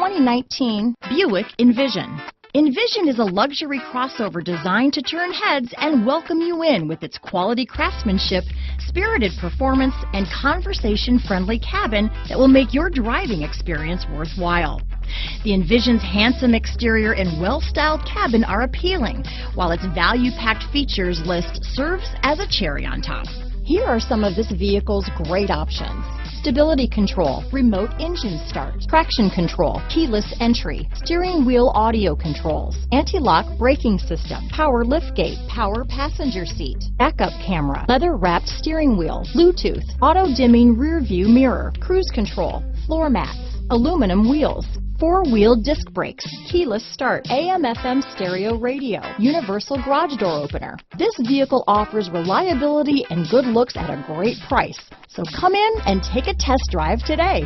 2019 Buick Envision. Envision is a luxury crossover designed to turn heads and welcome you in with its quality craftsmanship, spirited performance, and conversation-friendly cabin that will make your driving experience worthwhile. The Envision's handsome exterior and well-styled cabin are appealing, while its value-packed features list serves as a cherry on top. Here are some of this vehicle's great options: stability control, remote engine start, traction control, keyless entry, steering wheel audio controls, anti-lock braking system, power liftgate, power passenger seat, backup camera, leather-wrapped steering wheel, Bluetooth, auto-dimming rear view mirror, cruise control, floor mats, aluminum wheels, four-wheel disc brakes, keyless start, AM/FM stereo radio, universal garage door opener. This vehicle offers reliability and good looks at a great price. So come in and take a test drive today.